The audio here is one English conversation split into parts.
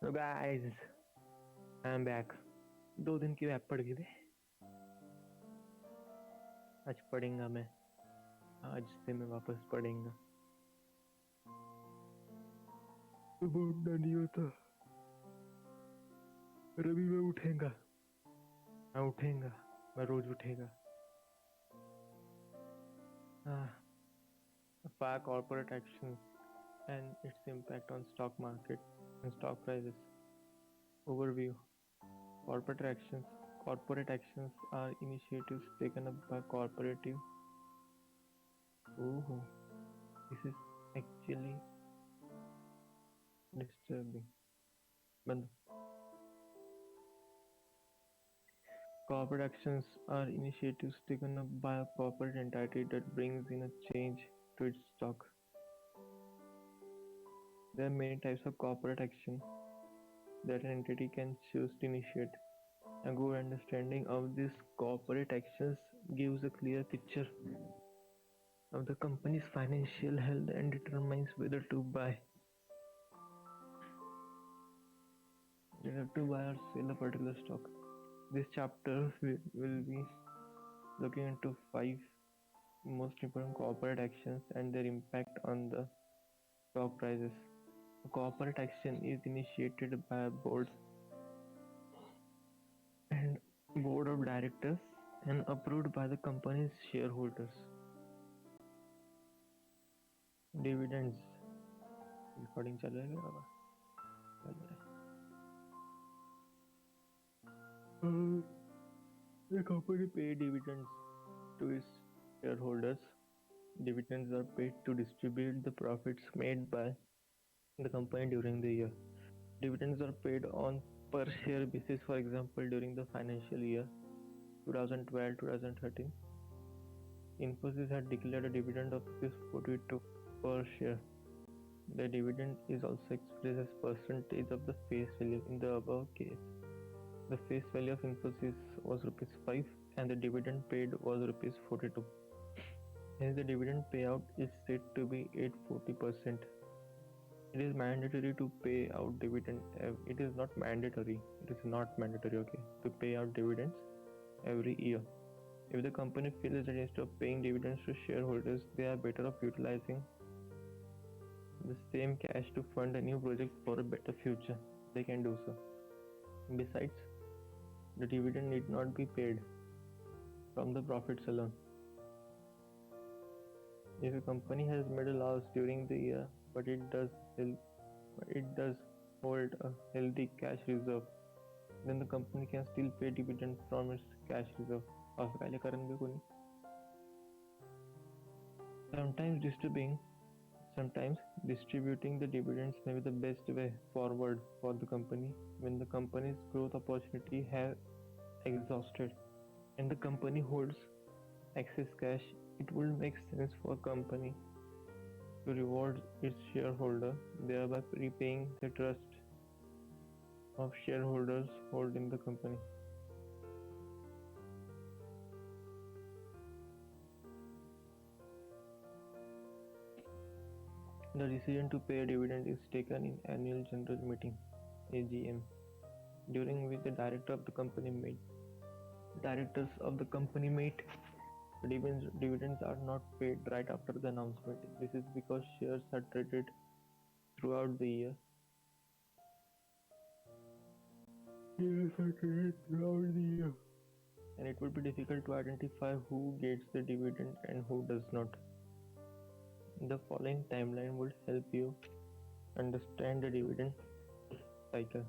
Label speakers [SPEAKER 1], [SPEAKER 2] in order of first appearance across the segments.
[SPEAKER 1] तो guys I am back. 2 दिन की वैप पड़ गई थी। आज पढ़ेंगा मैं। आज से मैं वापस पढ़ेंगा। तो उठना नहीं होता। रवि मैं उठेगा। मैं उठेगा। मैं रोज उठेगा। Far corporate actions and its impact on stock market and stock prices. Overview. Corporate actions. Corporate actions are initiatives taken up by corporative. Oh, this is actually disturbing. बंद. Corporate actions are initiatives taken up by a corporate entity that brings in a change to its stock. There are many types of corporate action that an entity can choose to initiate. A good understanding of these corporate actions gives a clear picture of the company's financial health and determines whether to buy or sell a particular stock. This chapter will be looking into 5 most important corporate actions and their impact on the stock prices. A corporate action is initiated by a board of directors and approved by the company's shareholders. Dividends. Recording चल रहा है क्या बाबा? चल रहा है. The company pay dividends to its shareholders. Dividends are paid to distribute the profits made by the company during the year. Dividends are paid on per share basis. For example, during the financial year 2012-2013, Infosys had declared a dividend of ₹42 per share. The dividend is also expressed as percentage of the face value in the above case. The face value of Infosys was ₹5 and the dividend paid was ₹42. Hence the dividend payout is said to be 840%. It is mandatory to pay out dividend. It is not mandatory. It is not mandatory, okay, to pay out dividends every year. If the company feels that instead of paying dividends to shareholders, they are better off utilizing the same cash to fund a new project for a better future, they can do so. Besides, the dividend need not be paid from the profits alone. If a company has made a loss during the year, but it does hold a healthy cash reserve, then the company can still pay dividend from its cash reserve. असं कायले करेन बे कोणी? Sometimes distributing the dividends may be the best way forward for the company when the company's growth opportunity have exhausted and the company holds excess cash. It would make sense for a company to reward its shareholder, thereby repaying the trust of shareholders hold in the company. The decision to pay a dividend is taken in annual general meeting (AGM), during which the directors of the company meet. Dividends are not paid right after the announcement. This is because shares are traded throughout the year. And it would be difficult to identify who gets the dividend and who does not. The following timeline would help you understand the dividend cycle.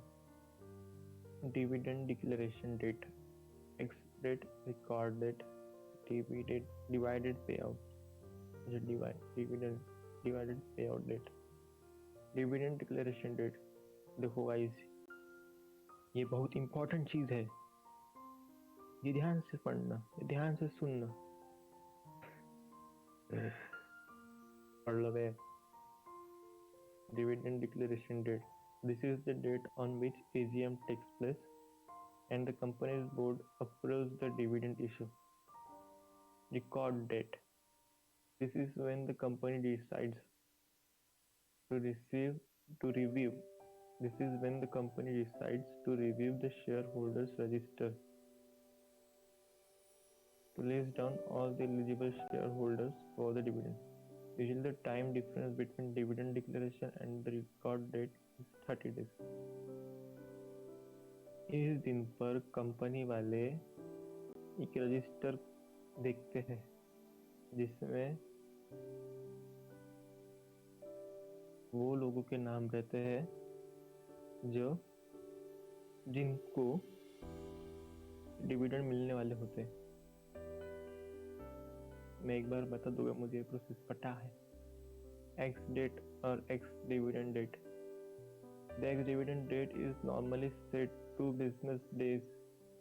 [SPEAKER 1] Dividend declaration date, ex-date, record date, divided payout, dividend divided payout date, dividend declaration date. देखो guys, ये बहुत important चीज है, ये ध्यान से पढ़ना, ये ध्यान से सुनना. पढ़ लो बे. Dividend declaration date. This is the date on which AGM takes place and the company's board approves the dividend issue. Record date. This is when the company decides to review This is when the company decides to review the shareholders register to list down all the eligible shareholders for the dividend. Usually the time difference between dividend declaration and the record date is 30 days. इस दिन पर company वाले एक register देखते हैं जिसमें वो लोगों के नाम रहते हैं जो जिनको डिविडेंड मिलने वाले होते हैं। मैं एक बार बता दूंगा, मुझे प्रोसेस पता है। एक्स डेट और ex dividend date. The ex-dividend date is normally set 2 business days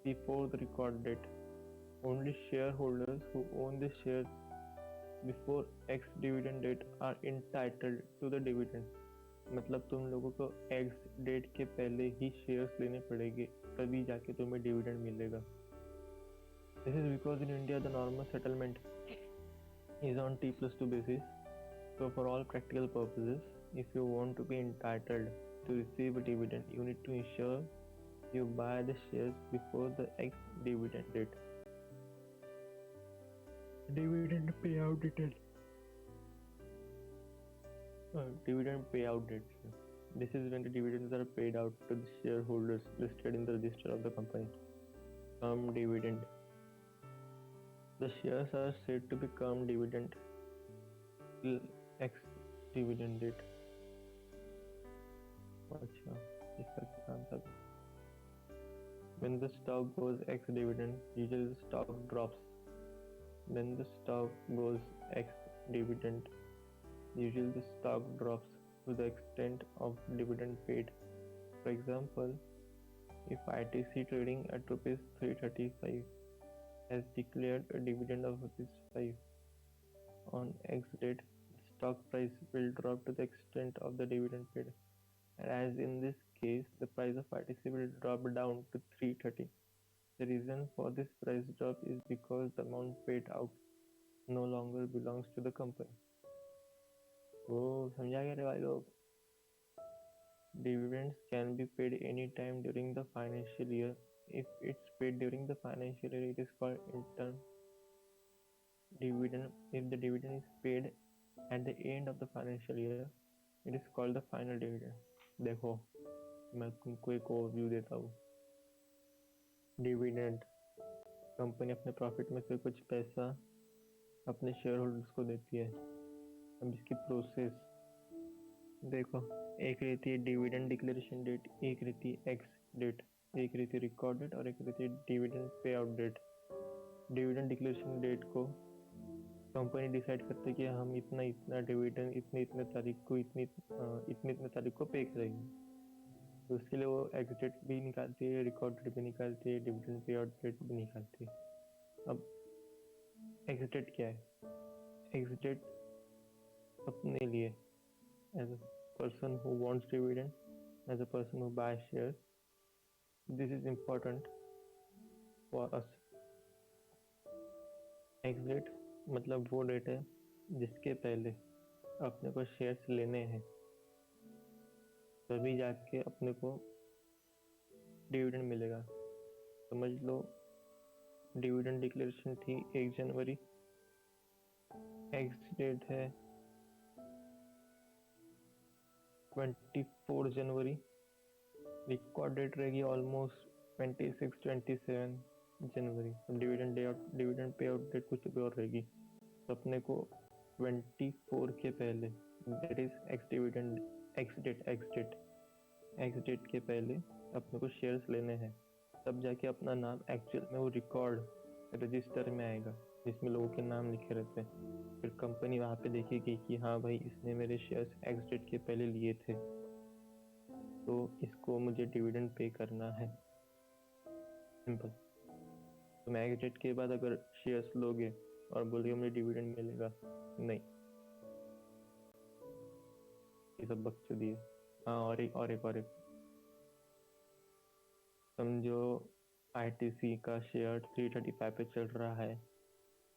[SPEAKER 1] before the record date. Only shareholders who own the shares before ex-dividend date are entitled to the dividend. मतलब तुम लोगों को ex date के पहले ही shares लेने पड़ेंगे, तभी जाके तुम्हें डिविडेंड मिलेगा। This is because in India the normal settlement is on T+2 basis. So for all practical purposes, if you want to be entitled to receive a dividend, you need to ensure you buy the shares before the ex-dividend date. Dividend payout detail. Dividend payout date. This is when the dividends are paid out to the shareholders listed in the register of the company. Dividend. The shares are said to become dividend till ex-dividend date. अच्छा, इसका क्या काम था? When the stock goes ex-dividend, usually the stock drops. When the stock goes ex-dividend, usually the stock drops to the extent of dividend paid. For example, if ITC trading at rupees 335 has declared a dividend of rupees 5 on X date, the stock price will drop to the extent of the dividend paid. And as in this case, the price of ITC will drop down to 330. The reason for this price drop is because the amount paid out no longer belongs to the company. Oh, समझा गया रे भाई लोग? Dividends can be paid any time during the financial year. If it's paid during the financial year, it is called interim dividend. If the dividend is paid at the end of the financial year, it is called the final dividend. देखो, मैं तुमको एक overview देता हूँ। Dividend, company अपने profit में से कुछ पैसा अपने शेयर होल्डर्स को देती है। अब इसकी प्रोसेस देखो, एक रहती है डिविडेंड डिक्लेरेशन डेट, एक रहती है एक्स डेट, एक रहती है रिकॉर्ड डेट और एक रहती है dividend payout date. Dividend declaration date को कंपनी डिसाइड करती है कि हम इतना इतना डिविडेंड इतने तारीख को इतने तारीख को पे करेंगे। तो उसके लिए वो एक्स डेट भी निकालती है, रिकॉर्ड डेट भी निकालती है, डिविडेंड पे आउट डेट भी निकालती है। अब एक्स डेट क्या है? एक्स डेट अपने लिए as a person who wants dividend, as a person who buys shares, this is important for us. X date मतलब वो डेट है जिसके पहले अपने को शेयर्स लेने हैं, तभी जाके अपने को डिविडेंड मिलेगा। समझ लो, डिविडेंड डिक्लेरेशन थी 1 जनवरी, एक्स डेट है 24 जनवरी, रिकॉर्ड डेट रहेगी ऑलमोस्ट 26-27 जनवरी। डिविडेंड पे आउट डेट कुछ भी और रहेगी। तो अपने को 24 के पहले, दैट इज एक्स डेट के पहले अपने को शेयर्स लेने हैं, तब जाके अपना नाम एक्चुअल में वो रिकॉर्ड रजिस्टर में आएगा जिसमें लोगों के नाम लिखे रहते हैं। फिर कंपनी वहाँ पे देखेगी कि हाँ भाई, इसने मेरे शेयर्स एक्स डेट के पहले लिए थे, तो इसको मुझे डिविडेंड पे करना है। सिंपल। तो मैं एक्स डेट के बाद अगर शेयर्स लोगे और बोलोगे मुझे डिविडेंड मिलेगा, नहीं, ये सब बकचोदी है। हाँ, और एक समझो ITC का शेयर 335 पे चल रहा है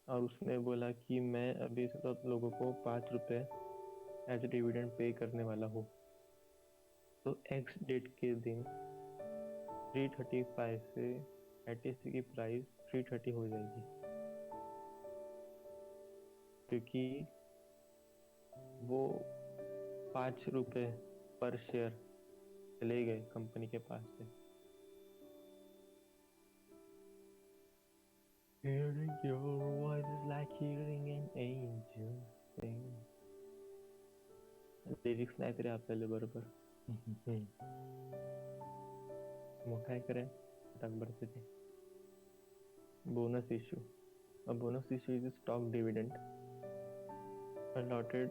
[SPEAKER 1] और उसने बोला कि मैं अभी सब लोगों को 5 रुपए एज डिविडेंड पे करने वाला हूँ। तो एक्स डेट के दिन 335 से एटीसी की प्राइस 330 हो जाएगी, क्योंकि वो 5 रुपए पर शेयर चले गए कंपनी के पास से। Hearing your voice is like hearing an angel sing. Lyrics नाही तरी आपल्याला बरोबर मग काय कराय टाक ते bonus issue. A bonus issue is a stock dividend allotted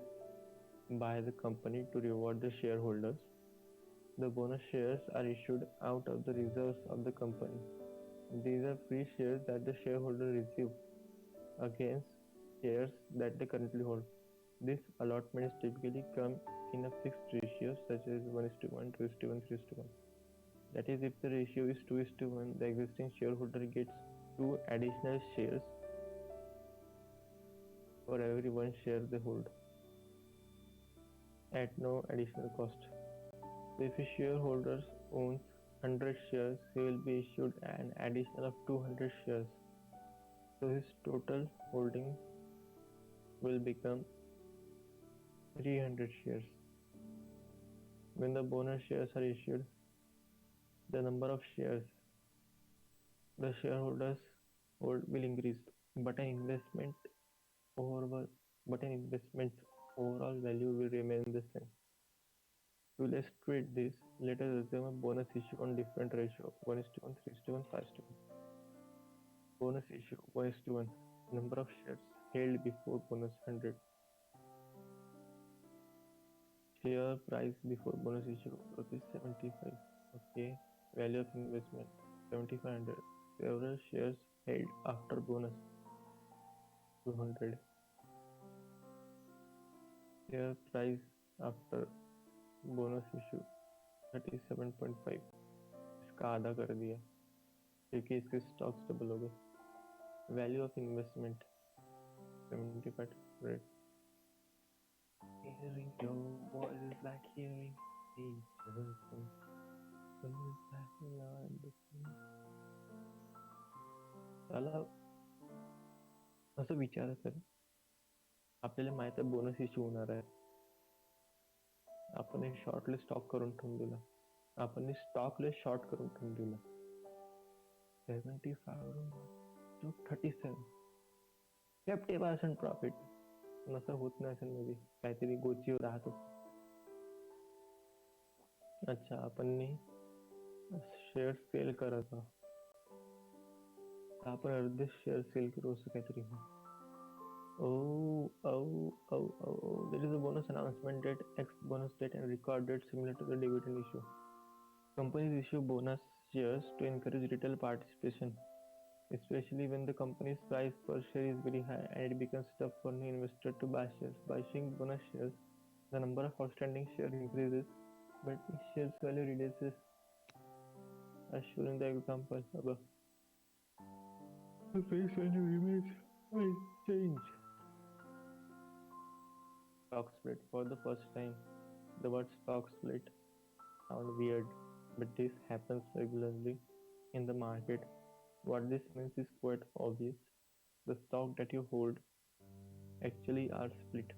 [SPEAKER 1] by the company to reward the shareholders. The bonus shares are issued out of the reserves of the company. These are free shares that the shareholder receive against shares that they currently hold. These allotments typically come in a fixed ratio such as 1:1, 2:1, 3:1. That is, if the ratio is 2:1, the existing shareholder gets 2 additional shares for every 1 share they hold at no additional cost. So if a shareholder owns 100 shares, he will be issued an additional of 200 shares. So his total holding will become 300 shares. When the bonus shares are issued, the number of shares the shareholders hold will increase, but an overall but an investment overall value will remain the same. To illustrate this, let us assume a bonus issue on different ratio 1:1, 3:1, 5:1. Bonus issue 1:1. Number of shares held before bonus 100. Share price before bonus issue rupees 75. Okay. Value of investment 7500. Several shares held after bonus 200. Share price after bonus issue 37.5. इसका आधा कर दिया क्योंकि इसके stocks double हो गए. Value of investment 7500. Hearing your voice is like hearing angels sing. त्याला असं विचार कर, आपल्याला माहित आहे बोनस इश्यू होणार आहे, आपण शॉर्ट लिस्ट स्टॉक करून ठेवून दिला, आपण स्टॉक लिस्ट शॉर्ट करून ठेवून दिला 75 to 37 50% प्रॉफिट. नसं होत नाही असेल, मध्ये काहीतरी गोची राहतो. अच्छा, आपण शेअर सेल करत आहोत, आपण अर्धे शेअर सेल करू असं काहीतरी. There is a bonus announcement date, X bonus date, and record date similar to the dividend issue. Companies issue bonus shares to encourage retail participation, especially when the company's price per share is very high and it becomes tough for new investors to buy shares. By issuing bonus shares, the number of outstanding shares increases, but the shares value reduces, as shown in the example above. The face value remains unchanged. Stock split. For the first time, the word stock split sounds weird, but this happens regularly in the market. What this means is quite obvious. The stock that you hold actually are split.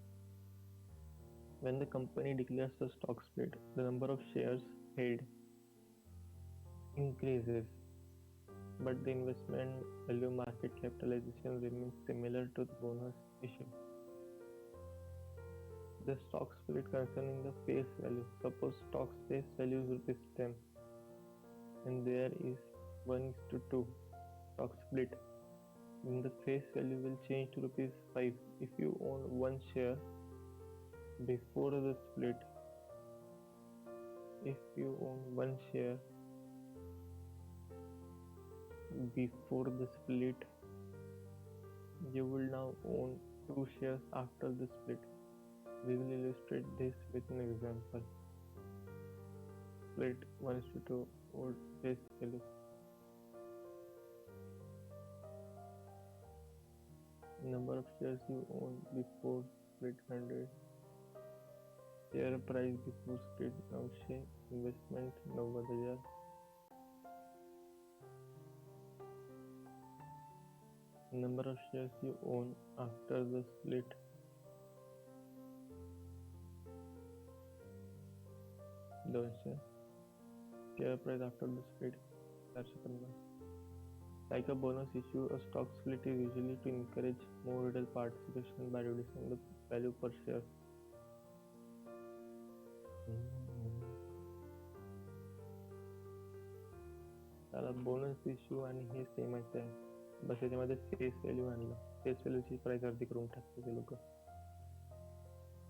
[SPEAKER 1] When the company declares a stock split, the number of shares held increases, but the investment value market capitalization remains similar to the bonus issue. The stock split concerning the face value. Suppose stock's face value is rupees 10 and there is 1:2 stock split. Then the face value will change to rupees 5 if you own one share before the split. If you own one share before the split, you will now own 2 shares after the split. We will illustrate this with an example. Split 1:2 old face value. Number of shares you own before split 100. Share price before split 900, investment 90,000, number of shares you own after the split 200, share price after the split 450. Like a bonus issue, a stock split is usually to encourage more retail participation by reducing the value per share. त्याला bonus issue आणि हे सेमच आहे. बस याच्यामध्ये face value आणलं. Face व्हॅल्यूची price अर्धी करून टाकते ते लोक.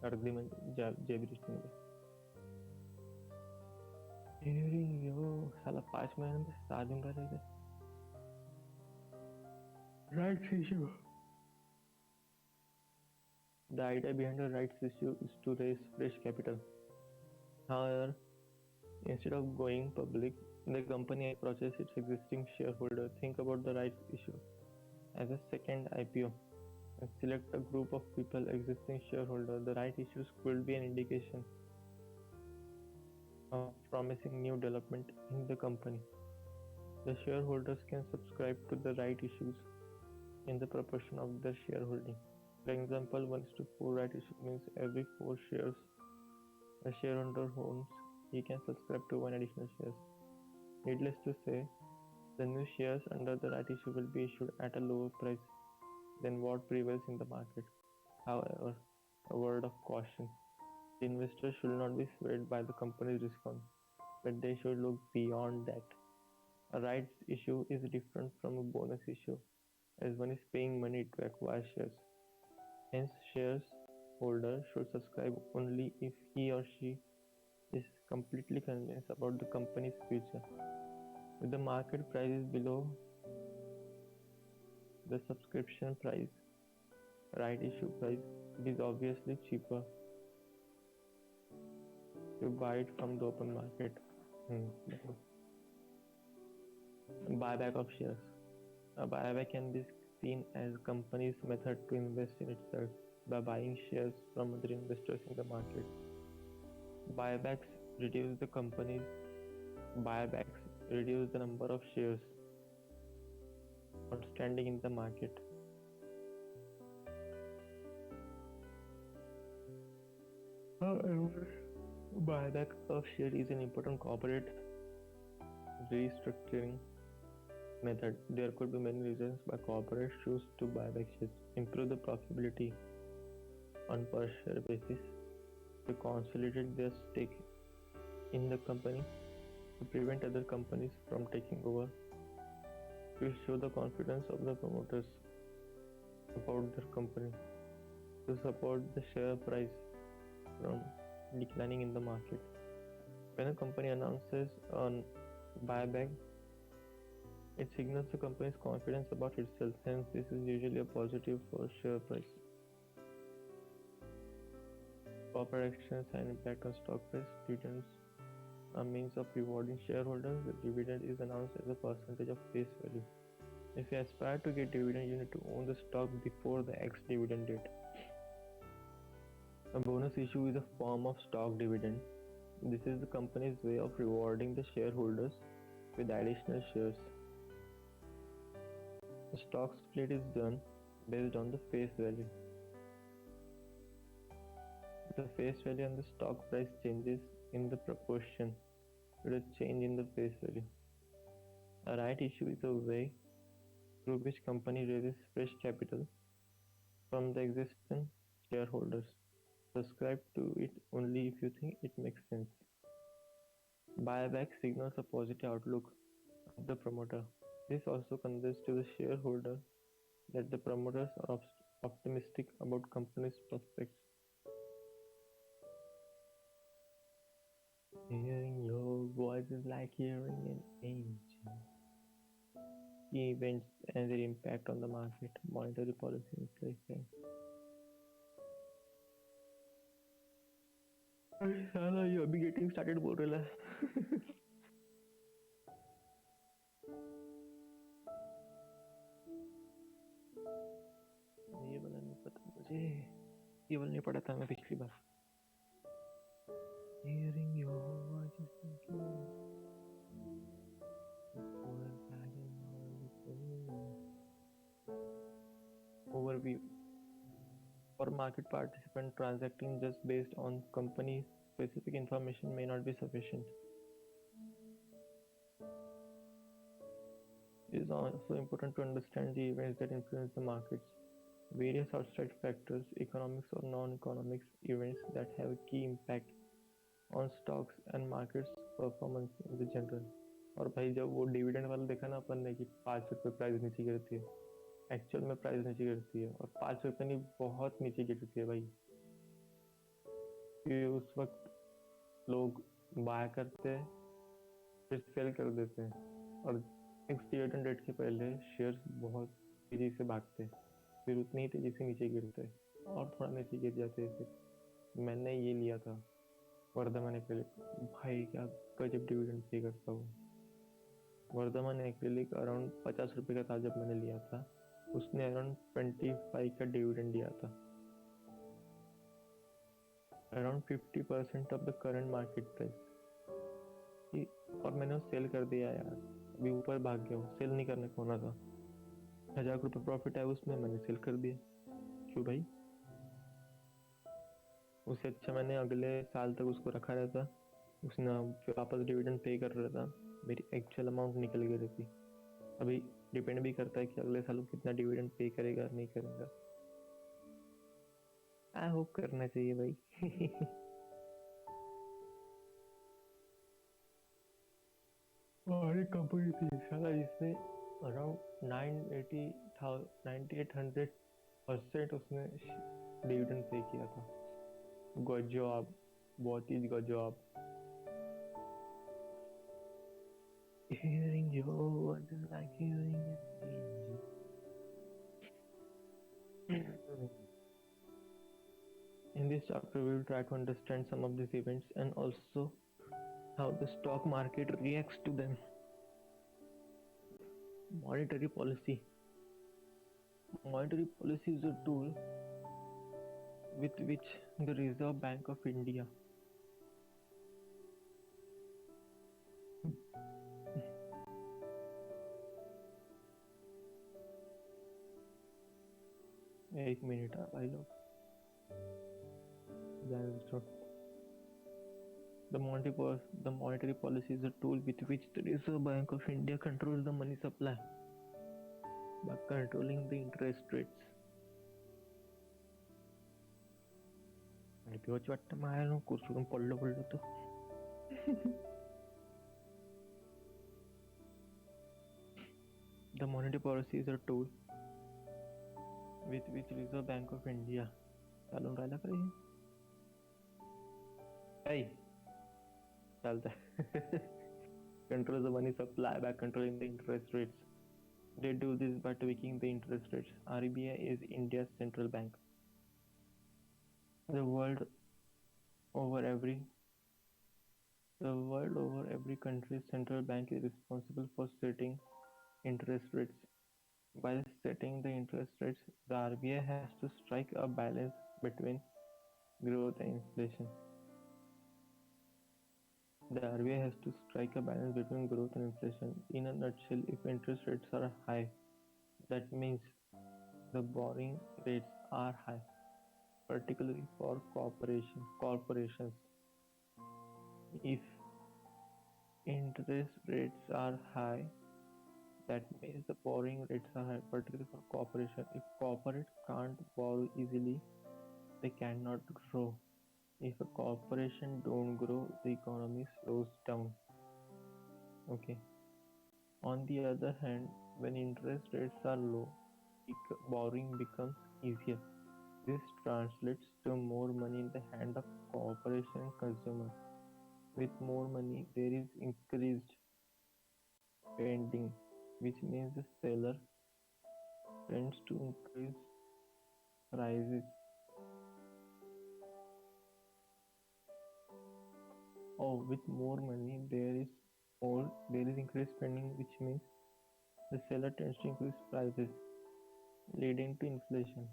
[SPEAKER 1] अर्धी म्हणजे जेबरिस्टमध्ये. साला 5 महिन्यानंतर 6 दिन करायचं. Rights issue. The idea behind a rights issue is to raise fresh capital. However, instead of going public, the company approaches its existing shareholder. Think about the rights issue as a second IPO and select a group of people, existing shareholder. The right issues could be an indication of promising new development in the company. The shareholders can subscribe to the right issues in the proportion of their shareholding. For example, 1:4 right issue means every 4 shares a shareholder owns, he can subscribe to 1 additional shares. Needless to say, the new shares under the right issue will be issued at a lower price than what prevails in the market. However, a word of caution: the investors should not be swayed by the company's response, but they should look beyond that. A rights issue is different from a bonus issue, as one is paying money to acquire shares. Hence, shares holder should subscribe only if he or she is completely convinced about the company's future. If the market price is below the subscription price, right issue price, it is obviously cheaper to buy it from the open market. Buyback of shares. A buyback can be seen as a company's method to invest in itself by buying shares from other investors in the market. Buybacks reduce the company's buybacks reduce the number of shares outstanding in the market. However, buyback of share is an important corporate restructuring method. There could be many reasons why corporates choose to buy back shares: improve the profitability on per share basis, to consolidate their stake in the company, to prevent other companies from taking over, to show the confidence of the promoters about their company, to support the share price from declining in the market. When a company announces a buyback, it signals the company's confidence about itself. Hence, this is usually a positive for share price. Corporate actions and impact on stock price. Dividends are means of rewarding shareholders. The dividend is announced as a percentage of face value. If you aspire to get dividend, you need to own the stock before the ex-dividend date. A bonus issue is a form of stock dividend. This is the company's way of rewarding the shareholders with additional shares. The stock split is done based on the face value. The face value and the stock price changes in the proportion to the change in the face value. A right issue is a way through which company raises fresh capital from the existing shareholders. Subscribe to it only if you think it makes sense. Buyback signals a positive outlook of the promoter. This also conveys to the shareholder that the promoters are optimistic about company's prospects. Hearing your voice is like hearing an angel. Key events and their impact on the market, monetary policy inflation. साला ये अभी getting started बोल रहा है. ये वाला नहीं पता मुझे. ये वाला नहीं पढ़ा था मैं पिछली बार. Hearing your voice is like more dragging on the overview. For market participant, transacting just based on company specific information may not be sufficient. It is also important to understand the events that influence the markets. Various outside factors, economics or non-economics events that have a key impact on stocks and markets performance in the general. और भाई जब वो dividend वाला देखा ना अपन ने कि 5 रुपये प्राइस नीचे गिरती है, एक्चुअल में प्राइस नीचे गिरती है और 5 रुपये नहीं बहुत नीचे गिरती है भाई। कि उस वक्त लोग बाय करते हैं फिर सेल कर देते हैं और एक्सपायरी डेट के पहले शेयर्स बहुत तेजी से भागते हैं, फिर उतनी ही तेजी से नीचे गिरते हैं और थोड़ा नीचे गिर जाते हैं। फिर मैंने ये लिया था वर्धमान एक्रेलिक, भाई क्या गजब डिविडेंड पे करता हूँ। वर्धमान एक्रेलिक अराउंड 50 रुपये का था जब मैंने लिया था, उसने अराउंड 25 का डिविडेंड दिया था, around 50% of the current market price. और मैंने सेल कर दिया यार, अभी ऊपर भाग गया हूँ, सेल नहीं करने को होना था। 1000 रुपये प्रॉफिट है उसमें, मैंने सेल कर दिया। क्यों भाई? उससे अच्छा मैंने अगले साल तक उसको रखा रहता, उसने फिर वापस डिविडेंड पे कर रहा था, मेरी एक्चुअल अमाउंट निकल गई रहती। अभी डिपेंड भी करता है कि अगले साल वो कितना डिविडेंड पे करेगा नहीं करेगा। आई होप करना चाहिए भाई। और एक कंपनी थी साला जिसने अराउंड 9800% उसने डिविडेंड पे किया था। गजब, बहुत ही गजब। Hearing your voice is like hearing an angel. In this chapter, we will try to understand some of these events and also how the stock market reacts to them. Monetary policy. Monetary policy is a tool with which the Reserve Bank of India एक minute भाई लोग, the monetary policy is a tool with which the Reserve Bank of India controls the money supply by controlling the interest rates. भीवच वाटतं मला कुठून पडलं तो. The monetary policy is a tool with which Reserve Bank of India चालून राहिला का रे? Hey, चालतंय. Controls the money supply by controlling the interest rates. They do this by tweaking the interest rates. RBI is India's central bank. The world over every country's central bank is responsible for setting interest rates. By setting the interest rates, the RBI has to strike a balance between growth and inflation. The RBI has to strike a balance between growth and inflation. In a nutshell, if interest rates are high, that means the borrowing rates are high, particularly for corporations. If interest rates are high, that means the borrowing rates are high, particularly for corporation. If corporates can't borrow easily, they cannot grow. If a corporation don't grow, the economy slows down. Okay. On the other hand, when interest rates are low, borrowing becomes easier. This translates to more money in the hand of corporation and consumers. With more money, there is increased spending, which means the seller tends to increase prices. With more money, there is increased spending, which means the seller tends to increase prices, leading to inflation.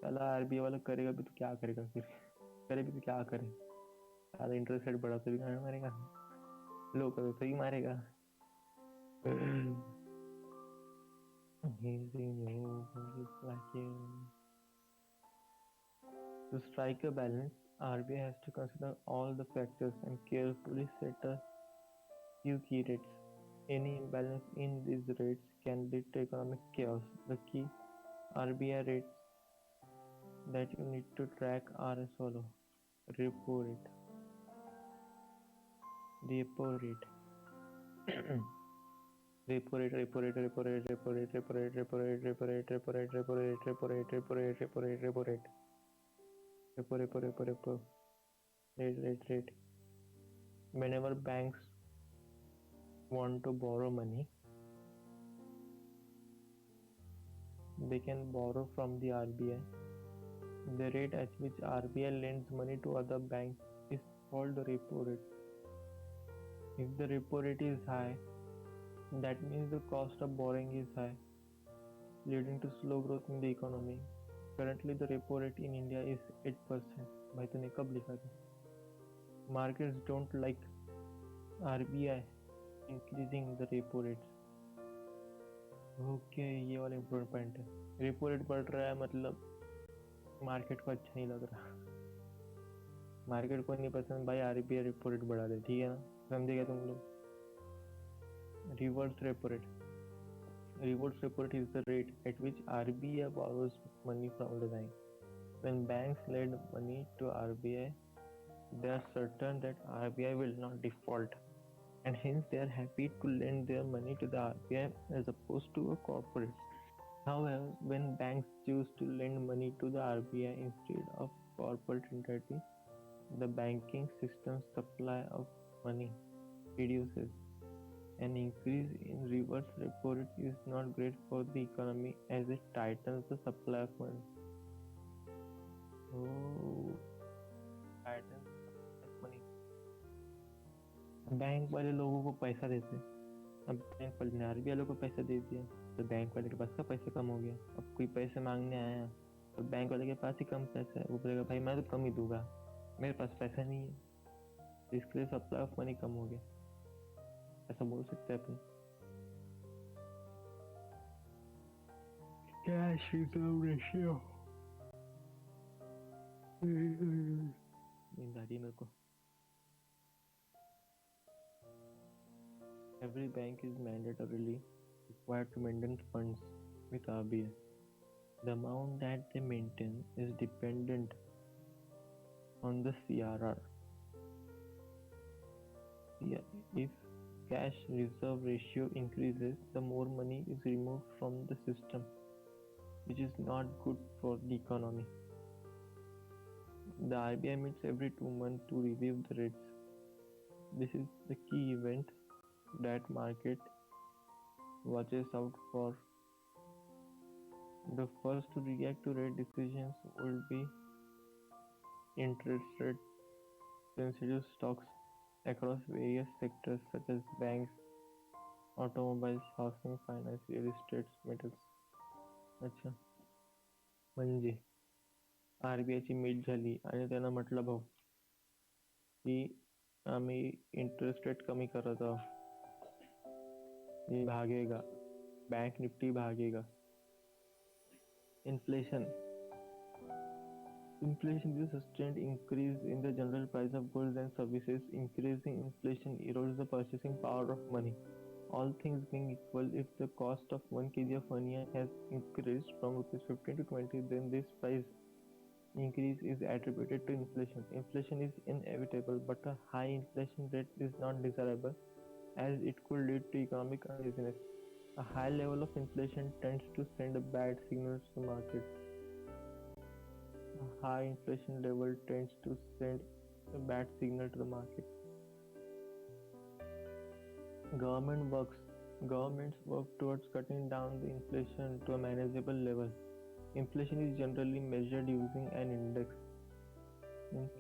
[SPEAKER 1] साला RBI वाला करेगा भी तो क्या करेगा फिर? करे भी तो क्या करे? सारा इंटरेस्ट रेट बढ़ा तो भी कहाँ मारेगा, लो करो तो ही मारेगा. He's in you, he's like you. To strike a balance, RBI has to consider all the factors and carefully set a few key rates. Any imbalance in these rates can lead to economic chaos. The key RBI rates that you need to track are as follow: repo rate, repo rate, repo rate, repo rate, repo rate, repo rate, repo rate, repo rate, repo rate, repo rate, repo rate, repo rate, repo rate, repo rate, repo rate, repo, repo, repo, repo, rate. Whenever banks want to borrow money, they can borrow from the RBI. The rate at which RBI lends money to other banks is called the repo rate. If the repo rate is high, that means the cost of borrowing is high, leading to slow growth in the economy. Currently, the repo rate in India is 8%. भाई तूने कब लिखा था? Markets don't like RBI increasing the repo rates. Okay, ये वाला important point है. Repo rate बढ़ रहा है मतलब मार्केट को अच्छा नहीं लग रहा. मार्केट को नहीं पसंद भाई आरबीआई रेपो रेट बढ़ा दे, ठीक है ना, समझे क्या तुम लोग. Reverse repo rate. Reverse repo rate is the rate at which RBI borrows money from the bank. When banks lend money to RBI, they are certain that RBI will not default, and hence they are happy to lend their money to the RBI as opposed to a corporate. However, when banks choose to lend money to the RBI instead of corporate entity, the banking system's supply of money reduces. An increase in reverse repo rate is not great for the economy as it tightens the supply of money. Oh, tightens the supply of money. Bank वाले लोगों को पैसा देते, अब bank वाले ने RBI को पैसा दे दिया, तो बैंक वाले के पास का पैसा कम हो गया. अब कोई पैसे मांगने आया तो बैंक वाले के पास ही कम पैसा है, वो बोलेगा भाई मैं तो कम ही दूंगा, मेरे पास पैसा नहीं है, तो इसके लिए सप्लाई ऑफ मनी कम हो गया, ऐसा बोल सकते हैं अपन. Cash reserve ratio. नींद आ रही है मेरे को. Every bank is mandatorily required to maintain funds with RBI. The amount that they maintain is dependent on the CRR. If cash reserve ratio increases, the more money is removed from the system, which is not good for the economy. The RBI meets every 2 months to review the rates. This is the key event that market watches out for. The first to react to rate decisions will be interest rate sensitive stocks across various sectors such as banks, automobiles, housing, finance, real estate, metals. अच्छा, म्हणजे आरबीआयची meet झाली आणि त्यांना म्हटलं भाऊ की आम्ही interest rate कमी करत आहोत, ये भागेगा, बैंक निफ्टी भागेगा. Inflation is a sustained increase in the general price of goods and services. Increasing inflation erodes the purchasing power of money. All things being equal, if the cost of 1 kg of onion has increased from rupees 15 to 20, then this price increase is attributed to inflation. Inflation is inevitable, but a high inflation rate is not desirable as it could lead to economic uneasiness. A high level of inflation tends to send a bad signal to the market. A high inflation level tends to send a bad signal to the market. Governments work towards cutting down the inflation to a manageable level. Inflation is generally measured using an index. If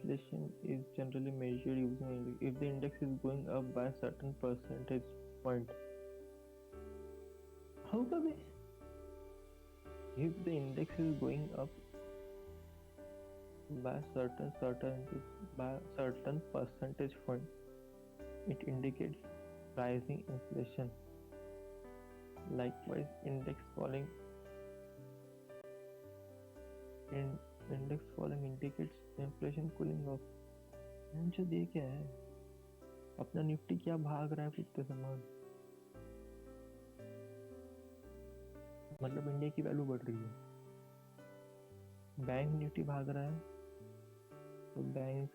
[SPEAKER 1] the index is going up by a certain percentage point, if the index is going up by certain percentage point. It indicates rising inflation. Likewise, in, index falling indicates inflation cooling off. जो ये क्या है? अपना Nifty क्या भाग रहा है कुत्ते समान? मतलब इंडिया की वैल्यू बढ़ रही है, बैंक निफ्टी भाग रहा है, तो bank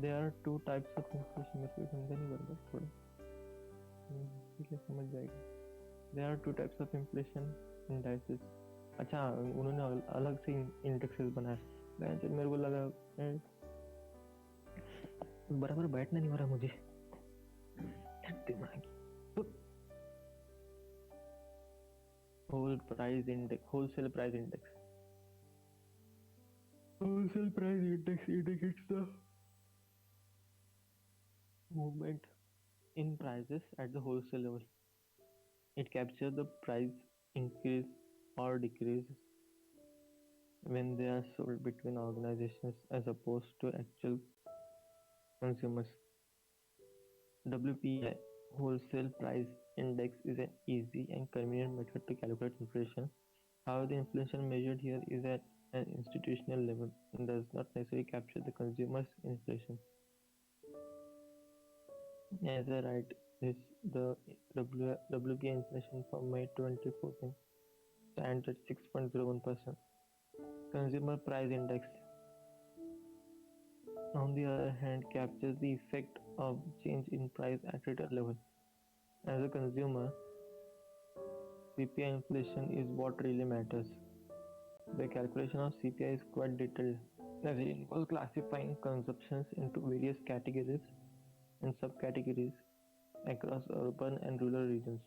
[SPEAKER 1] there are two types of inflation. मेरे को समझा नहीं पड़ रहा थोड़ा, ठीक है समझ जाएगा. There are two types of inflation indices. अच्छा उन्होंने अलग से इंडेक्सेस बनाए. मेरे को लगा बराबर बैठना नहीं हो रहा मुझे दिमाग. wholesale price index. Wholesale price index indicates the movement in prices at the wholesale level. It captures the price increase or decrease when they are sold between organizations as opposed to actual consumers. WPI Wholesale Price Index is an easy and convenient method to calculate inflation. However, the inflation measured here is at an institutional level and does not necessarily capture the consumer's inflation. As I write this, the WPI inflation for May 2014 stands at 6.01%. Consumer Price Index, on the other hand, captures the effect of change in price at retail level. As a consumer, CPI inflation is what really matters. The calculation of CPI is quite detailed, as it involves classifying consumptions into various categories and subcategories across urban and rural regions.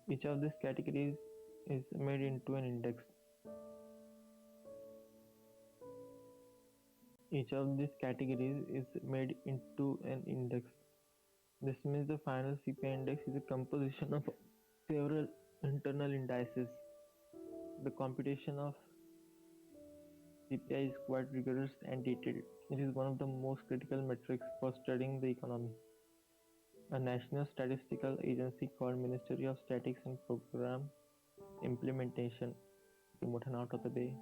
[SPEAKER 1] Each of these categories is made into an index. Each of these categories is made into an index. This means the final CPI index is a composition of several internal indices. The computation of CPI is quite rigorous and detailed. It is one of the most critical metrics for studying the economy. A national statistical agency called Ministry of Statistics and Program Implementation, out of the bay,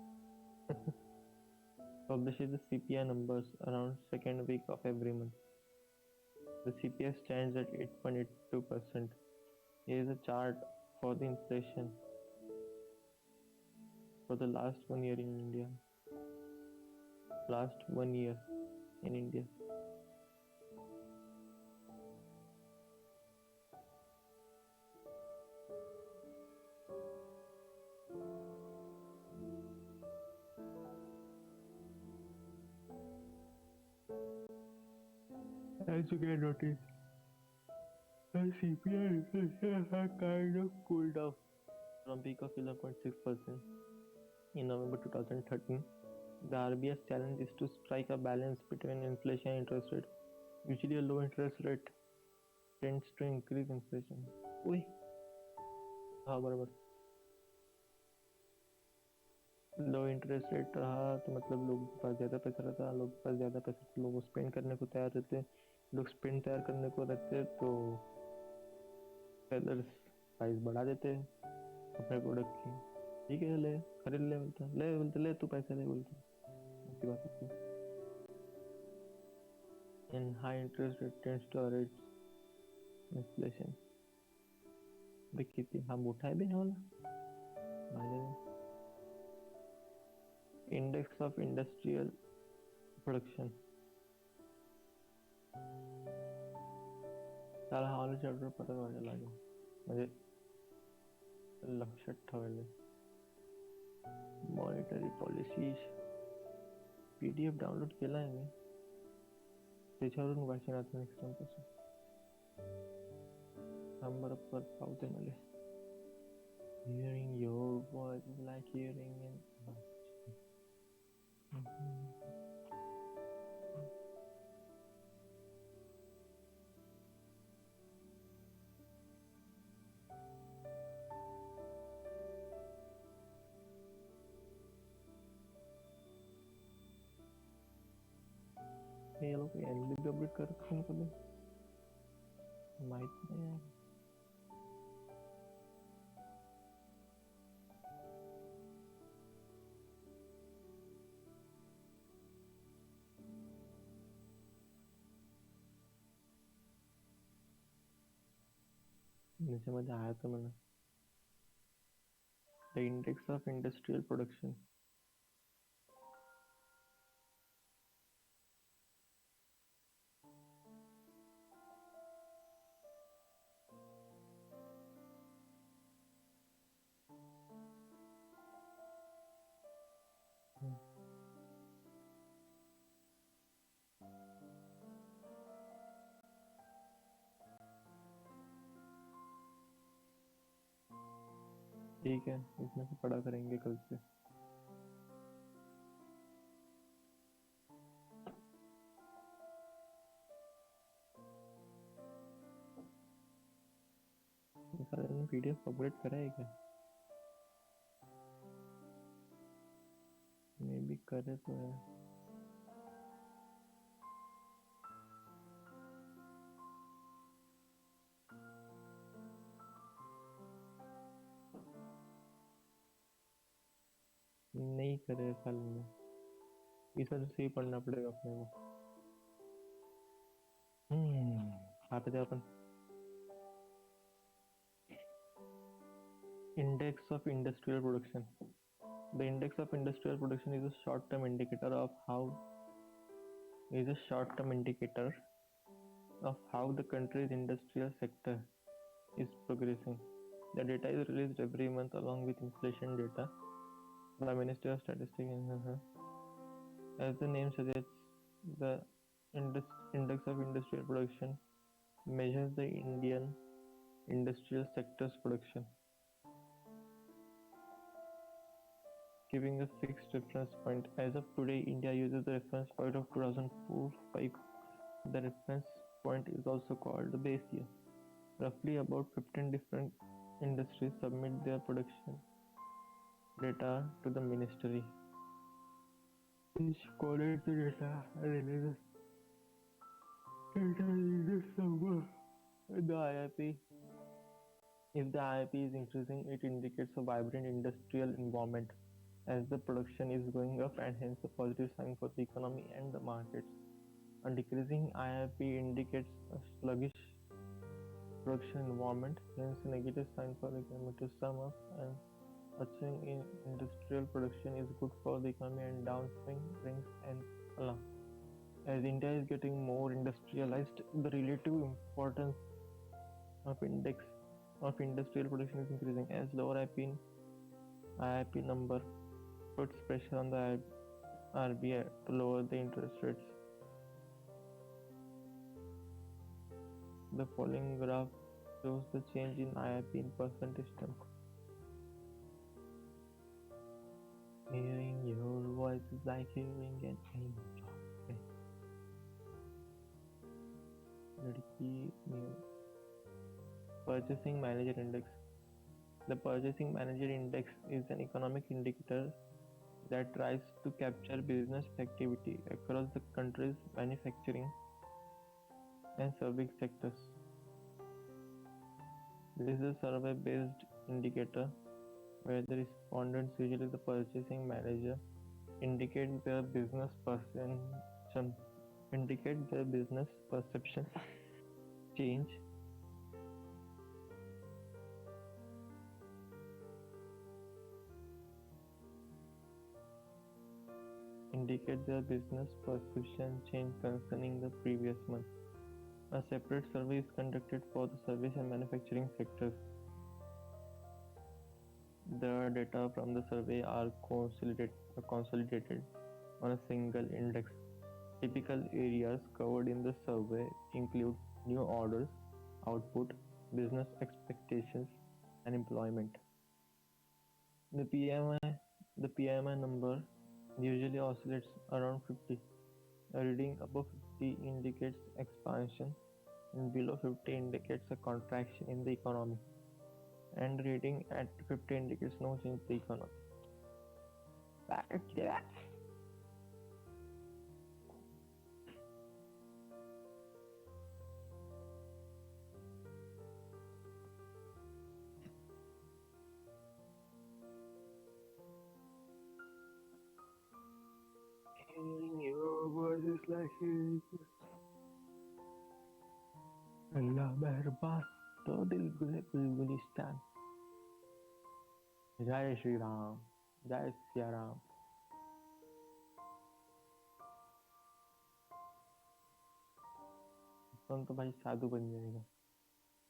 [SPEAKER 1] publishes the CPI numbers around second week of every month. The CPI stands at 8.82%. Here is a chart for the inflation for the last 1 year in India. Last 1 year in India. As you can notice, the CPI inflation has kind of cooled off from peak of 11.6% in November 2013. The RBI's challenge is to strike a balance between inflation and interest rate. Usually, a low interest rate tends to increase inflation. Oi, हाँ बराबर. लो interest rate रहा तो मतलब लोगों के पास ज़्यादा पैसा रहता, लोगों के पास ज़्यादा पैसा तो लोग स्पेंड करने को तैयार रहते, लोग स्पेंड तैयार करने को रहते तो सेलर्स प्राइस बढ़ा देते अपने प्रोडक्ट की. ठीक है ले खरीद ले बोलते ले तू पैसे ले बोलते, ऐसी बात होती है. And high interest rate tends to arrest inflation. देख कितनी हाँ मोटा है भी ना वाला. Index of Industrial Production. त्याला हा वाला चॅप्टर परत वाचायला लागेल, म्हणजे लक्षात ठेवायला. मॉनिटरी पॉलिसीज PDF डाउनलोड केला आहे मी, त्याच्यावरून वाचन आता नेक्स्ट टाइम पासून. नंबर पर पावते मला. Hearing your voice is like hearing in हे लोग एनबी अपडेट करत नाही कधी माहित नाही यार. याच्यामध्ये आहे तर म्हणा the index of industrial production. ठीक है इसमें से पढ़ा करेंगे कल से. सारे पीडीएफ अपग्रेड करा है क्या? मे भी करे तो है. नहीं करे साल में इस वजह से ही पढ़ना पड़ेगा अपने को. आता जाओ अपन. Index of industrial production. The index of industrial production is a short-term indicator of how the country's industrial sector is progressing. The data is released every month along with inflation data by Ministry of Statistics. As the name suggests, the index of industrial production measures the Indian industrial sector's production, giving a fixed reference point. As of today, India uses the reference point of 2004-5. The reference point is also called the base year. Roughly about 15 different industries submit their production data to the ministry. Each collates the data and releases data in this number. The IIP. If the IIP is increasing, it indicates a vibrant industrial environment as the production is going up and hence a positive sign for the economy and the markets. A decreasing IIP indicates a sluggish production environment, hence a negative sign for the economy. To sum up, and upswing in industrial production is good for the economy and downswing brings an alarm. As India is getting more industrialized, the relative importance of index of industrial production is increasing as lower IIP number puts pressure on the RBI to lower the interest rates. The following graph shows the change in IIP in percentage terms. Hearing your voice is like hearing an angel. Purchasing Manager Index. The Purchasing Manager Index is an economic indicator that tries to capture business activity across the country's manufacturing and service sectors. This is a survey-based indicator where the respondents, usually the purchasing manager, indicate their business perception change concerning the previous month. A separate survey is conducted for the service and manufacturing sectors. The data from the survey are consolidated on a single index. Typical areas covered in the survey include new orders, output, business expectations, and employment. The PMI number usually oscillates around 50. A reading above 50 indicates expansion and below 50 indicates a contraction in the economy. And reading at 50 indicates no change in the economy. is like Allah मेहरबान तो दिल गुलिस्तान जय श्री राम जय सिया राम तुम तो भाई साधु बन जाएगा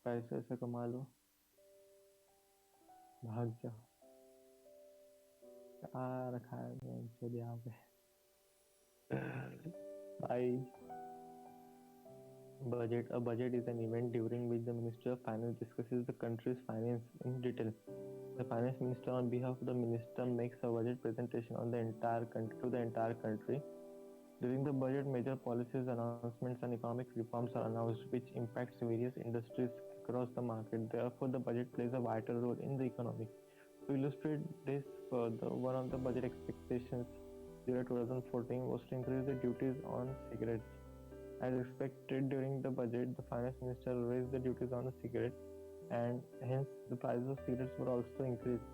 [SPEAKER 1] पैसे ऐसे कमा लो भाग जाओ क्या रखा है मैंने यहाँ पे भाई budget. A budget is an event during which the Ministry of Finance discusses the country's finance in detail. The finance minister, on behalf of the minister, makes a budget presentation on the entire country to the entire country. During the budget, major policies, announcements, and economic reforms are announced, which impacts various industries across the market. Therefore, the budget plays a vital role in the economy. To illustrate this further, one of the budget expectations during 2014 was to increase the duties on cigarettes. As expected during the budget, the finance minister raised the duties on the cigarettes and hence the prices of cigarettes were also increased.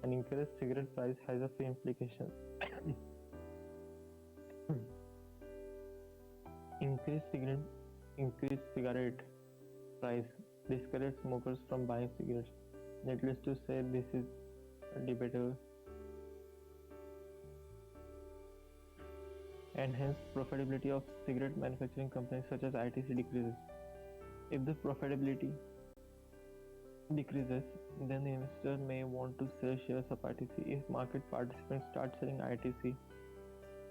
[SPEAKER 1] An increased cigarette price has a few implications. Increased cigarette price discourages smokers from buying cigarettes. Needless to say, this is debatable and hence profitability of cigarette manufacturing companies such as ITC decreases. If the profitability decreases, then the investor may want to sell shares of ITC. If market participants start selling ITC,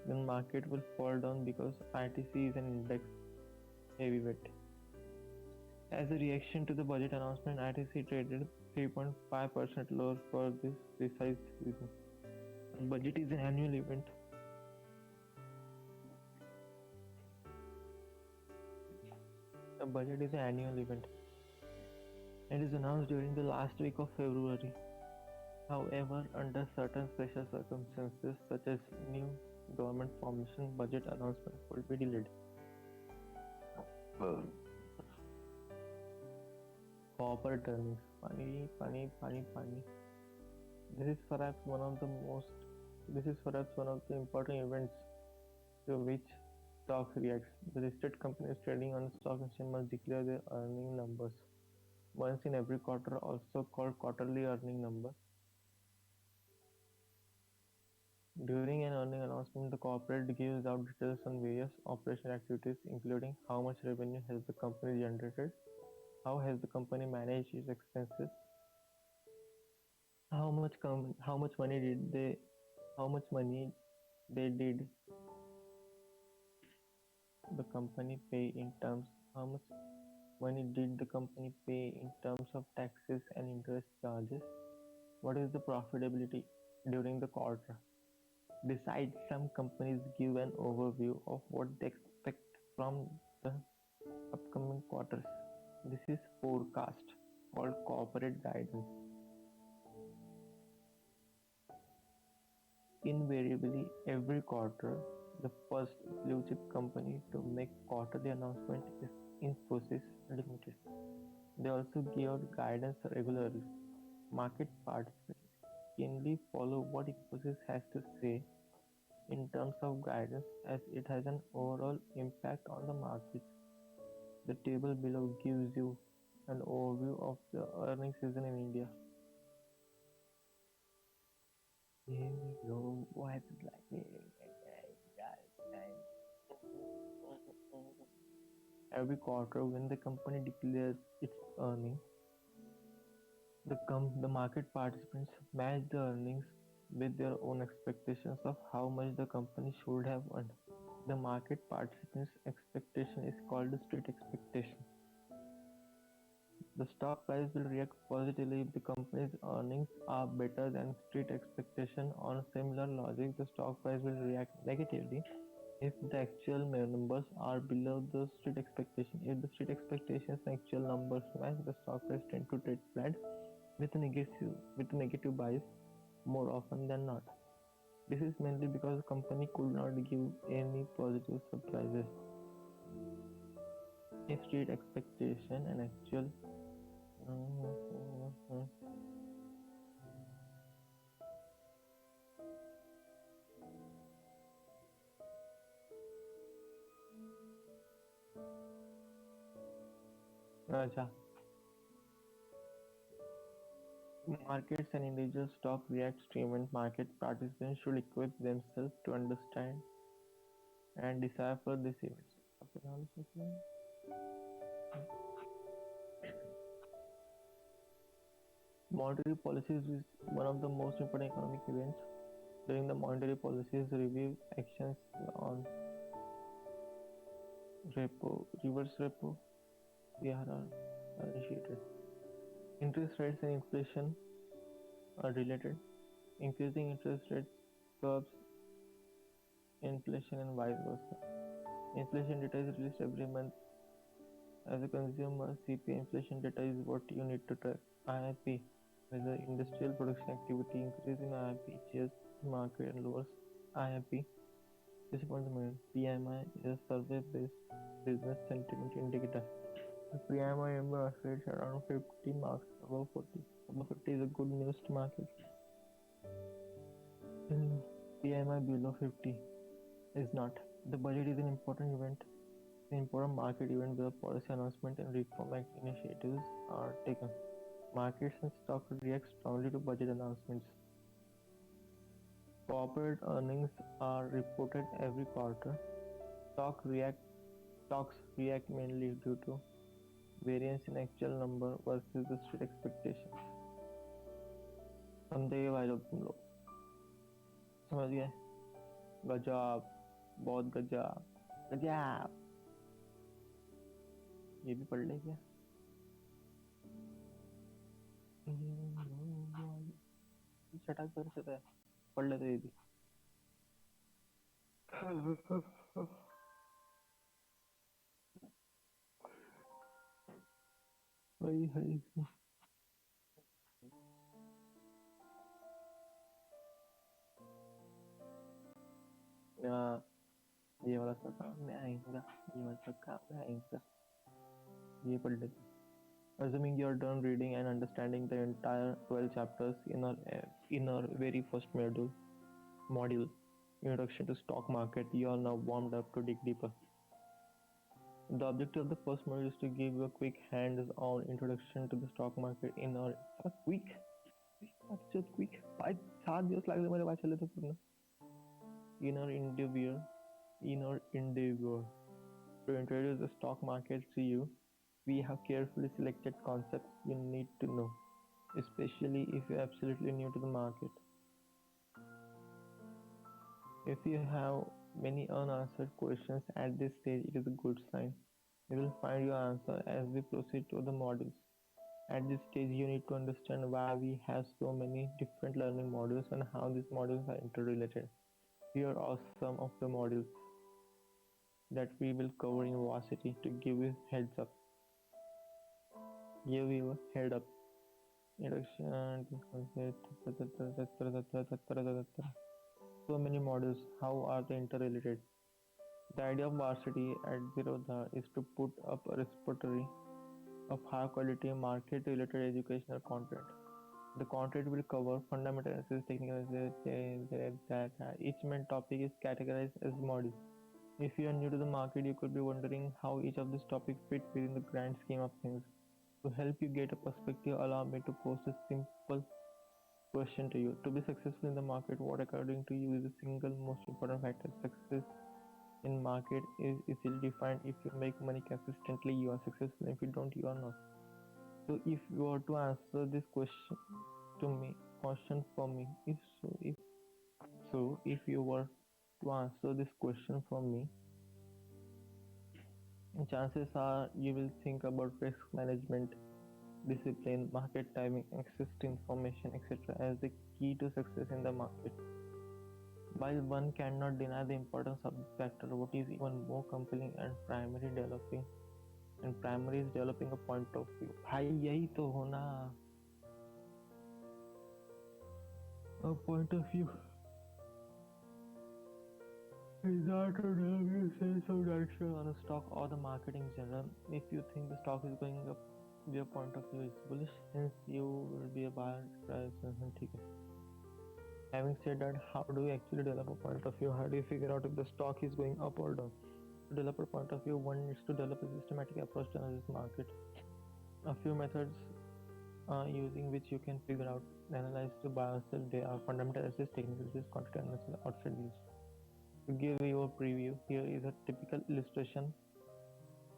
[SPEAKER 1] then market will fall down because ITC is an index heavyweight. As a reaction to the budget announcement, ITC traded 3.5% lower for this precise reason. Budget is an annual event. The budget is an annual event. It is announced during the last week of February. However, under certain special circumstances, such as new government formation, budget announcement could be delayed. Corporate earnings. Pani. This is perhaps one of the most. This is perhaps one of the important events to which stocks reacts. The listed companies trading on the stock exchange must declare their earning numbers once in every quarter, also called quarterly earning number. During an earning announcement, the corporate gives out details on various operational activities, including how much revenue has the company generated, how has the company managed its expenses, how much money did they how much money they did the company pay in terms how much money did the company pay in terms of taxes and interest charges, what is the profitability during the quarter. Besides, some companies give an overview of what they expect from the upcoming quarters. This is forecast called corporate guidance. Invariably, every quarter, the first blue chip company to make quarterly announcement is Infosys Limited. They also give out guidance regularly. Market participants keenly follow what Infosys has to say in terms of guidance as it has an overall impact on the markets. The table below gives you an overview of the earnings season in India. Here we go. Why is it like every quarter when the company declares its earnings, the market participants match the earnings with their own expectations of how much the company should have earned. The market participants' expectation is called the street expectation. The stock price will react positively if the company's earnings are better than street expectation. On similar logic, the stock price will react negatively if the actual numbers are below the street expectation. If the street expectations and actual numbers match, the stock price tend to trade flat with a negative bias more often than not. This is mainly because the company could not give any positive surprises. If street expectation and actual अच्छा, markets and individual stock react to event. Market participants should equip themselves to understand and decipher these events. Okay, now let's see. Monetary policies is one of the most important economic events. During the monetary policies review, actions on repo, reverse repo, CRR are initiated. Interest rates and inflation are related. Increasing interest rates curbs inflation and vice versa. Inflation data is released every month. As a consumer, CPI inflation data is what you need to track. IIP, whether industrial production activity increase in IIP, changes market and lowers IIP. This is what the main PMI is a survey-based business sentiment indicator. The PMI number oscillates around 50 marks above 40. Above 50 is a good news to market. And PMI below 50 is not. The budget is an important event, an important market event where policy announcement and reform act initiatives are taken. Markets and stocks react strongly to budget announcements. Corporate earnings are reported every quarter. Stock react, stocks react mainly due to variance in actual number versus the street expectations. समझे ये भाई लोग तुम लोग समझ गए गजब बहुत गजब गजब ये भी पढ़ ले क्या चटाक कर सकता है पढ़ लेते ये भी वही है हाँ, ये वाला सब काम में आएगा ये वाला सब काम में आएगा ये पढ़ लेते assuming you are done reading and understanding the entire 12 chapters in our very first module introduction to stock market you are now warmed up to dig deeper. The objective of the first module is to give you a quick hands-on introduction to the stock market in our quick just quick 5 7 दिवस लागले मला वाचायला तर पूर्ण in our endeavor to introduce the stock market to you. We have carefully selected concepts you need to know, especially if you're absolutely new to the market. If you have many unanswered questions at this stage, it is a good sign. You will find your answer as we proceed to the modules. At this stage, you need to understand why we have so many different learning modules and how these modules are interrelated. Here are some of the modules that we will cover in Varsity to give you heads up. Give you a head up. Introduction to concept. So many modules. How are they interrelated? The idea of Varsity at Zerodha is to put up a repository of high quality market related educational content. The content will cover fundamental analysis, technical analysis, data. Each main topic is categorized as modules. If you are new to the market, you could be wondering how each of these topics fit within the grand scheme of things. To help you get a perspective, allow me to pose a simple question to you. To be successful in the market, what according to you is the single most important factor? Success in market is easily defined. If you make money consistently, you are successful. If you don't, you are not. So if you were to answer this question for me, if you were to answer this question for me, chances are you will think about risk management, discipline, market timing, access to information, etc. as the key to success in the market. While one cannot deny the importance of this factor, what is even more compelling and primary is developing a point of view. भाई यही तो होना a point of view is not to have a sense of direction on a stock or the market in general. If you think the stock is going up, your point of view is bullish, hence you will be a buyer. Having said that, how do you actually develop a point of view? How do you figure out if the stock is going up or down? To develop a point of view, one needs to develop a systematic approach to analyze this market. A few methods using which you can figure out, analyze to buy or sell. They are fundamental analysis, technical analysis, quantitative analysis, outside views. To give you a preview, here is a typical illustration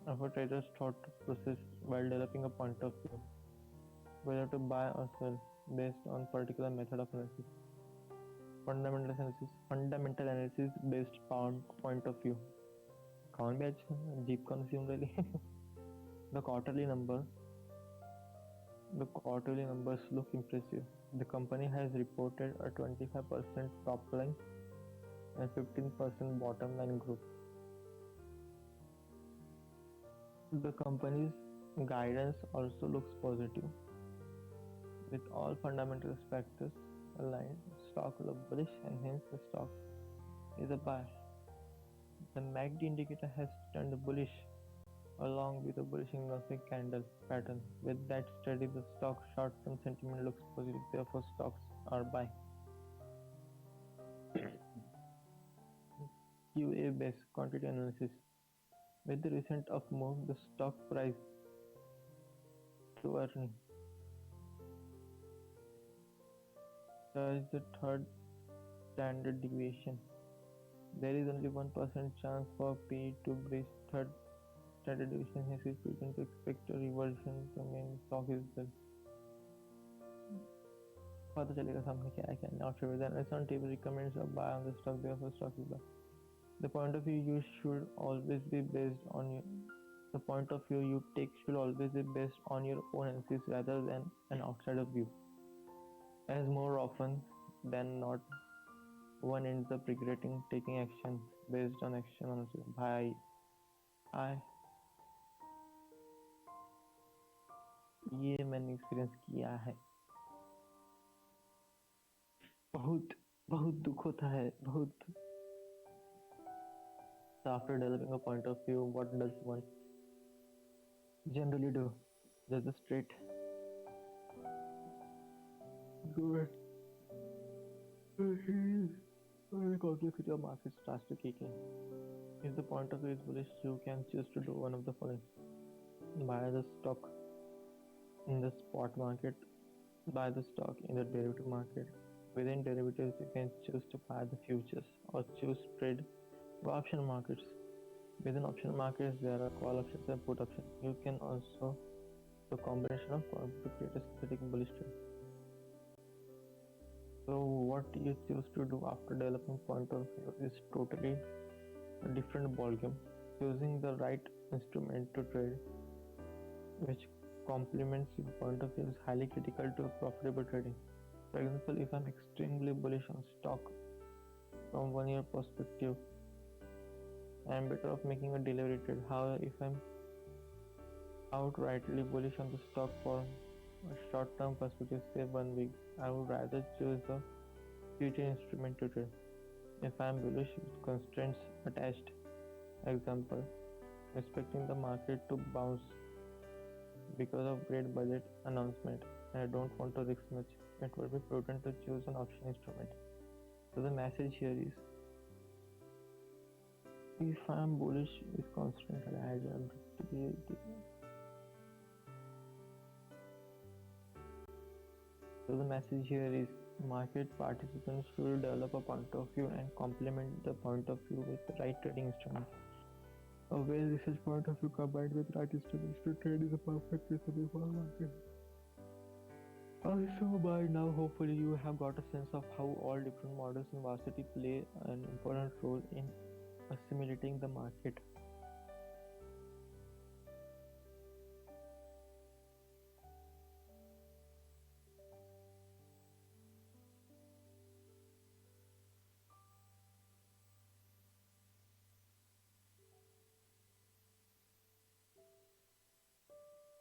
[SPEAKER 1] of a trader's thought process while developing a point of view, whether to buy or sell based on particular method of analysis. Fundamental analysis based on point of view. कौन भी अच्छा jeep consume really. the quarterly number the quarterly numbers look impressive. The company has reported a 25% top line and 15% bottom line growth. The company's guidance also looks positive. With all fundamental factors aligned, stock looks bullish and hence the stock is a buy. The MACD indicator has turned bullish along with a bullish engulfing candle pattern. With that steady, the stock short-term sentiment looks positive, therefore stocks are buy. QA-based quantity analysis. With the recent up move, the stock price to earn touched the third standard deviation. There is only 1% chance for P to breach third standard deviation. Hence, is prudent to expect a reversion to main stock is well. पता चलेगा सामने क्या है क्या नहीं. After that, analyst on table recommends a buy on the stock. Therefore, stock is buy. The point of view you should always be based on your the point of view you take should always be based on your own analysis rather than an outsider view. As more often than not, one ends up regretting taking action based on action analysis. भाई I ये मैंने experience किया है. बहुत बहुत दुख होता है बहुत. So after developing a point of view, what does one generally do? There's a straight good when the complexity of market starts to kick in. If the point of view is bullish, you can choose to do one of the following: buy the stock in the spot market, buy the stock in the derivative market. Within derivatives, you can choose to buy the futures or choose trade option markets. Within option markets, there are call options and put options. You can also do a combination of all to create a synthetic bullish trade. So what you choose to do after developing point of view is totally a different ballgame. Choosing the right instrument to trade, which complements your point of view, is highly critical to profitable trading. For example, if I'm extremely bullish on stock from 1 year perspective, I'm better off making a delivery trade. However, if I'm outrightly bullish on the stock for a short-term perspective, say 1 week, I would rather choose a future instrument to trade. If I'm bullish with constraints attached, example, expecting the market to bounce because of great budget announcement, and I don't want to risk much, it would be prudent to choose an option instrument. So the message here is, if I'm bullish with constant so the message here is market participants should develop a point of view and complement the point of view with the right trading instruments. A well-researched point of view combined with right instruments to trade is a perfect recipe for a market. Also, by now, hopefully, you have got a sense of how all different models in varsity play an important role in assimilating the market.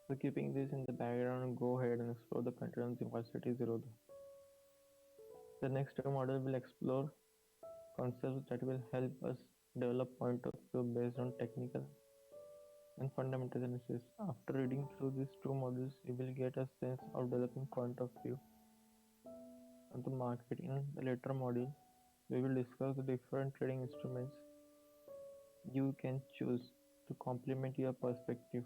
[SPEAKER 1] So, keeping this in the background, go ahead and explore the content of Varsity Zerodha. The next model will explore concepts that will help us develop point of view based on technical and fundamental analysis. After reading through these two modules, you will get a sense of developing point of view of the market. In the later module, we will discuss the different trading instruments you can choose to complement your perspective.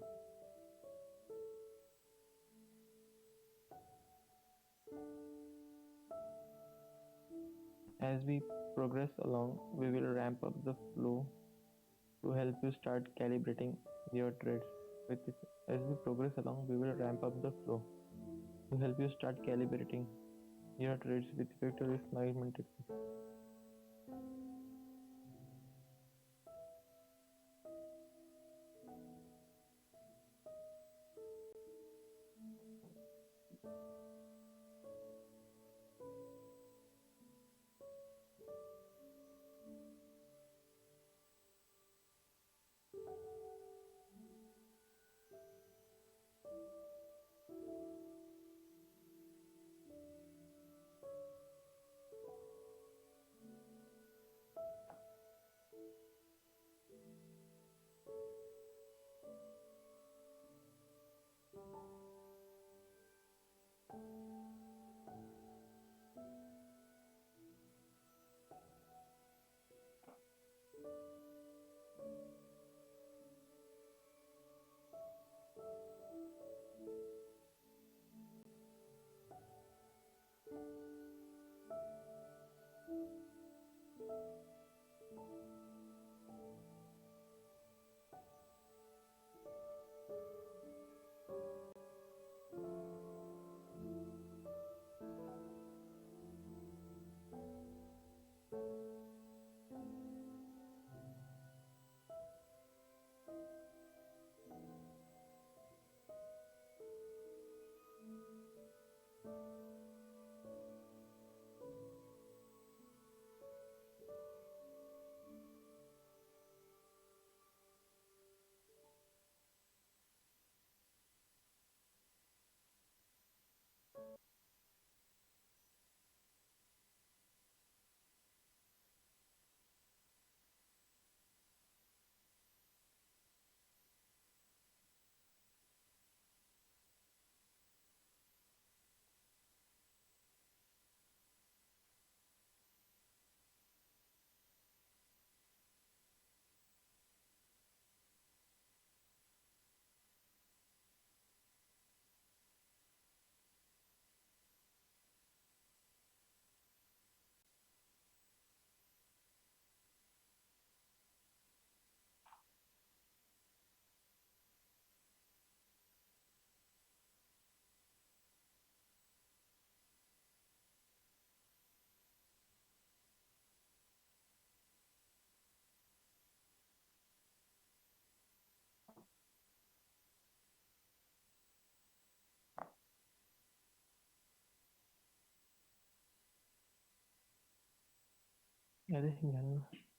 [SPEAKER 1] As we progress along, we will ramp up the flow to help you start calibrating your trades. With it. As we progress along, we will ramp up the flow to help you start calibrating your trades with vector risk management techniques. अरे यार